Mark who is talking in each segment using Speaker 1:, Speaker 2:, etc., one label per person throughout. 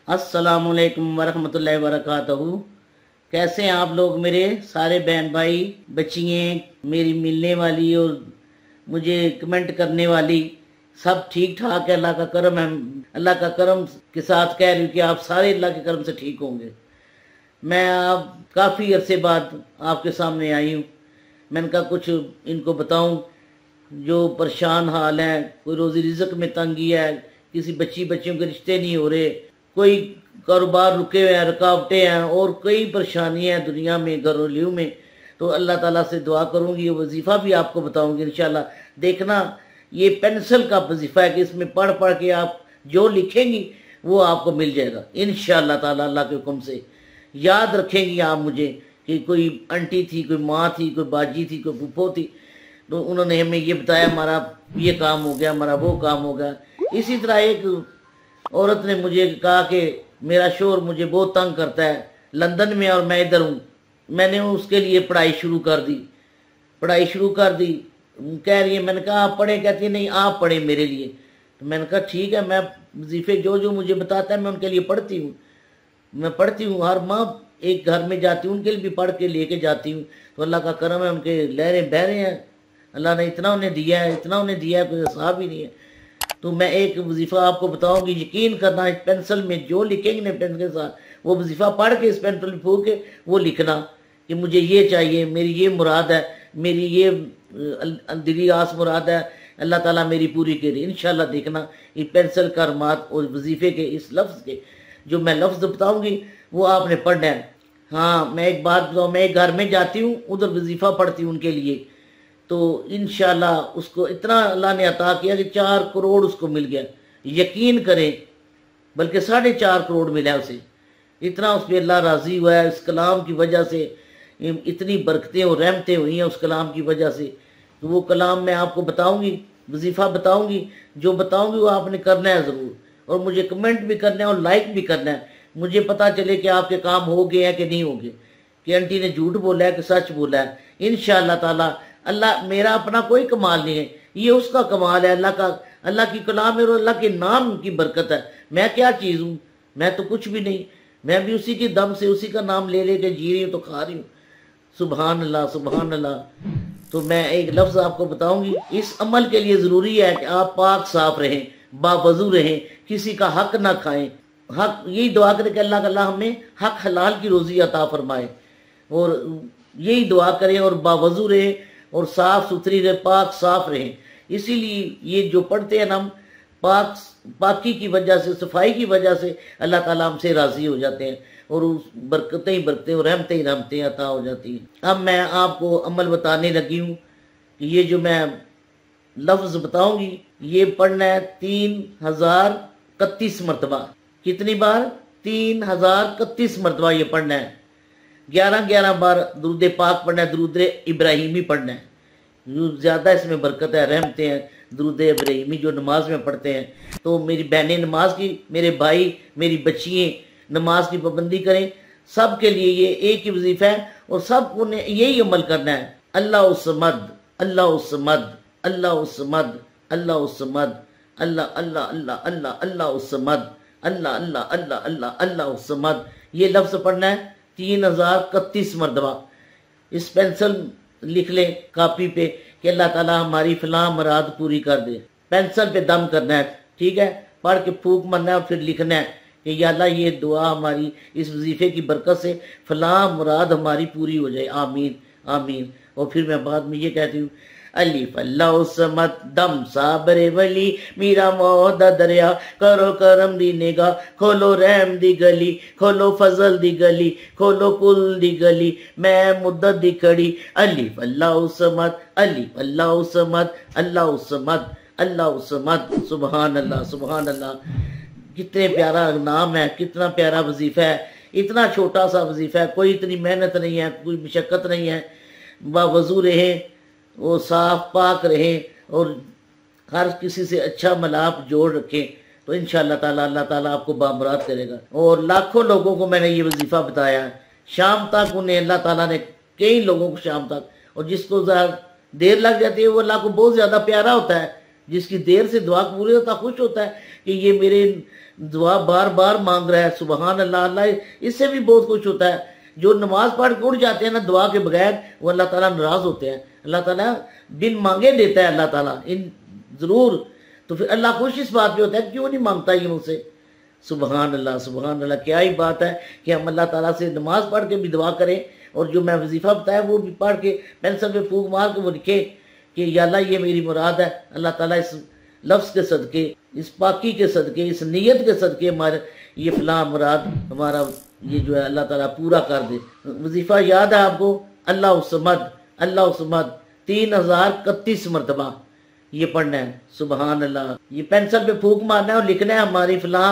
Speaker 1: अस्सलामुअलैकुम वरहमतुल्लाहि वबरकातुहू। कैसे हैं आप लोग, मेरे सारे बहन भाई बच्चियाँ, मेरी मिलने वाली और मुझे कमेंट करने वाली, सब ठीक ठाक है। अल्लाह का करम है। अल्लाह का करम के साथ कह रही हूँ कि आप सारे अल्लाह के करम से ठीक होंगे। मैं आप काफ़ी अरसे बाद आपके सामने आई हूँ। मैंने कहा कुछ इनको बताऊँ जो परेशान हाल हैं। कोई रोज़ी रिज़्क में तंगी है, किसी बच्चियों के रिश्ते नहीं हो रहे, कोई कारोबार रुके हुए हैं, रुकावटें हैं और कई परेशानियां हैं दुनिया में, घरेलू में। तो अल्लाह ताला से दुआ करूंगी, ये वजीफ़ा भी आपको बताऊंगी इंशाल्लाह। देखना, ये पेंसिल का वजीफ़ा है कि इसमें पढ़ पढ़ के आप जो लिखेंगी वो आपको मिल जाएगा इंशाल्लाह ताला। अल्लाह के हुक्म से याद रखेंगी आप मुझे कि कोई आंटी थी, कोई माँ थी, कोई बाजी थी, कोई फूफो थी, तो उन्होंने हमें ये बताया हमारा ये काम हो गया, हमारा वो काम हो गया। इसी तरह एक औरत ने मुझे कहा कि मेरा शोहर मुझे बहुत तंग करता है लंदन में और मैं इधर हूँ। मैंने उसके लिए पढ़ाई शुरू कर दी। कह रही है, मैंने कहा आप पढ़े? कहती है नहीं आप पढ़े मेरे लिए। तो मैंने कहा ठीक है, मैं वजीफे जो जो मुझे बताता है मैं उनके लिए पढ़ती हूँ। हर माह एक घर में जाती हूँ, उनके लिए भी पढ़ के लेके जाती हूँ। तो अल्लाह का करम है, उनके लहरें बह रहे हैं। अल्लाह ने इतना उन्हें दिया है, कोई हिसाब ही नहीं है। तो मैं एक वजीफ़ा आपको बताऊंगी, यकीन करना, इस पेंसिल में जो लिखेंगे ना पेन के साथ, वो वजीफ़ा पढ़ के इस पेंसिल में फूक के वो लिखना कि मुझे ये चाहिए, मेरी ये मुराद है, मेरी ये दिली आस मुराद है, अल्लाह ताला मेरी पूरी करे इंशाल्लाह। देखना ये पेंसिल का रमात और वजीफ़े के इस लफ्ज़ के जो मैं लफ्ज़ बताऊंगी वो आपने पढ़ना है। हाँ, मैं एक बात बताऊँ, मैं एक घर में जाती हूँ, उधर वजीफ़ा पढ़ती हूँ उनके लिए, तो इंशाल्लाह उसको इतना अल्लाह ने अता किया कि 4 करोड़ उसको मिल गया। यकीन करें, बल्कि 4.5 करोड़ मिला उसे। इतना उस पर अल्लाह राज़ी हुआ है। इस कलाम की वजह से इतनी बरकतें और रहमतें हुई हैं उस कलाम की वजह से। तो वो कलाम मैं आपको बताऊंगी, वजीफ़ा बताऊंगी, जो बताऊंगी वो आपने करना है ज़रूर, और मुझे कमेंट भी करना है और लाइक भी करना है। मुझे पता चले कि आपके काम हो गए हैं कि नहीं हो गए, कि आंटी ने झूठ बोला है कि सच बोला है। इंशाअल्लाह ताला अल्लाह, मेरा अपना कोई कमाल नहीं है, ये उसका कमाल है, अल्लाह की कलाम है और अल्लाह के नाम की बरकत है। मैं क्या चीज़ हूँ? मैं तो कुछ भी नहीं। मैं भी उसी के दम से उसी का नाम ले लेके जी रही हूँ, तो खा रही हूँ। सुबहान अल्लाह, सुबहान अल्लाह। तो मैं एक लफ्ज़ आपको बताऊंगी। इस अमल के लिए ज़रूरी है कि आप पाक साफ रहें, बावजू रहें, किसी का हक ना खाएं। हक, यही दुआ करें कि अल्लाह हमें हक हलाल की रोज़ी अता फरमाए, और यही दुआ करें और बावजू रहें और साफ सुथरी रहे, पाक साफ रहें। इसीलिए ये जो पढ़ते हैं हम, पाकी की वजह से, सफाई की वजह से अल्लाह ताला हमसे राज़ी हो जाते हैं और उस बरकतें ही बरकतें और रहमतें अता हो जाती हैं। अब मैं आपको अमल बताने लगी हूँ कि ये जो मैं लफ्ज़ बताऊंगी ये पढ़ना है 3031 मरतबा। कितनी बार? 3031 मरतबा ये पढ़ना है। 11 बार दुरूद पाक पढ़ना है, दुरूद इब्राहिमी पढ़ना है। जो ज़्यादा इसमें बरकत है, रहमतें हैं दुरूद इब्राहिमी जो नमाज में पढ़ते हैं। तो मेरी बहनें नमाज की, मेरे भाई, मेरी बच्चियाँ नमाज की पाबंदी करें। सब के लिए ये एक ही वजीफा है और सब को यही अमल करना है। अल्लाह उस्समद, अल्लाह उस्समद, अल्लाह उस्समद, अल्लाह उस्समद, अल्लाह अल्लाह अल्लाह अल्लाह अल्लाह उस्समद, अल्लाह अल्लाह अल्लाह अल्लाह अल्लाह उस्समद। ये लफ्ज़ पढ़ना है 3031 मरतबा। इस पेंसिल लिख ले कापी पे कि अल्लाह ताला हमारी फलां मुराद पूरी कर दे। पेंसिल पे दम करना है, ठीक है? पढ़ के फूक मारना है और फिर लिखना है कि या अल्लाह ये दुआ हमारी इस वजीफे की बरकत से फलां मुराद हमारी पूरी हो जाए, आमीन आमीन। और फिर मैं बाद में ये कहती हूँ, अलिफ अल्लाह समत दम साबरे वली मीरा मौदा दरिया करो करम दी निगा खोलो रहम दी गली खोलो फजल दी गली खोलो कुल दी गली मैं मुद्दत दी कड़ी अलिफ अल्लाह समत अलिफ अल्लाह समत अल्लाह समत अल्लाह समत। सुबहान अल्लाह, सुबहान अल्लाह। कितने प्यारा नाम है, कितना प्यारा वजीफा है। इतना छोटा सा वजीफा है, कोई इतनी मेहनत नहीं है, कोई मशक्क़त नहीं है। बावजू रहे, वो साफ पाक रहे और हर किसी से अच्छा मिलाप जोड़ रखें, तो इंशाअल्लाह ताला अल्लाह ताला आपको बामुराद करेगा। और लाखों लोगों को मैंने ये वजीफ़ा बताया, शाम तक उन्हें अल्लाह ताला ने, कई लोगों को शाम तक, और जिसको ज़रा देर लग जाती है वो अल्लाह को बहुत ज़्यादा प्यारा होता है। जिसकी देर से दुआ कबूल होता खुश होता है कि ये मेरे दुआ बार बार मांग रहा है, सुबहान अल्लाह, अल्लाह इससे भी बहुत खुश होता है। जो नमाज पढ़ के उड़ जाते हैं ना दुआ के बगैर, वो अल्लाह ताला नाराज होते हैं। अल्लाह ताला बिन मांगे देता है अल्लाह ताला इन जरूर। तो फिर अल्लाह खुश इस बात पे होता है क्यों नहीं मांगता ये मुझसे। सुबहान अल्लाह, सुबहान अल्लाह। क्या ही बात है कि हम अल्लाह ताला से नमाज पढ़ के भी दुआ करें, और जो मैं वजीफा बताया वो भी पढ़ के पेंसिल पे फूक मार के वो लिखे कि या अल्लाह ये मेरी मुराद है। अल्लाह ताला इस लफ्ज़ के सदके, इस पाकी के सदके, इस नीयत के सदके हमारे ये फलां मुराद हमारा ये जो है अल्लाह ताला पूरा कर दे। वजीफा याद है आपको, अल्लाह समद, अल्लाह समद 3031 मरतबा ये पढ़ना है। सुबहान अल्लाह। ये पेंसिल पे फूक मारना है और लिखना है हमारी फलां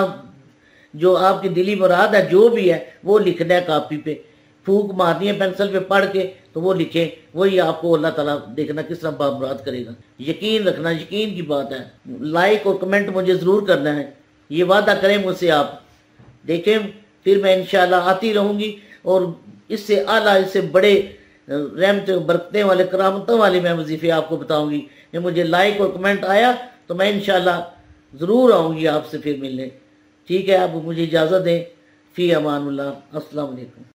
Speaker 1: जो आपकी दिली मुराद है जो भी है वो लिखना है कापी पे, फूक मारनी है पेंसिल पे पढ़ के, तो वो लिखे, वही आपको अल्लाह ताला देखना किस तरह बामुराद करेगा। यकीन रखना, यकीन की बात है। लाइक और कमेंट मुझे ज़रूर करना है, ये वादा करें मुझसे आप। देखें फिर मैं इंशाल्लाह आती रहूँगी और इससे आला, इससे बड़े रहमत बरकतें वाले, करामतों वाले मैं वजीफे आपको बताऊँगी। जब मुझे लाइक और कमेंट आया तो मैं इंशाल्लाह ज़रूर आऊँगी आपसे फिर मिलने। ठीक है, आप मुझे इजाज़त दें। फ़ी अमानुल्लाह। अस्सलाम वालेकुम।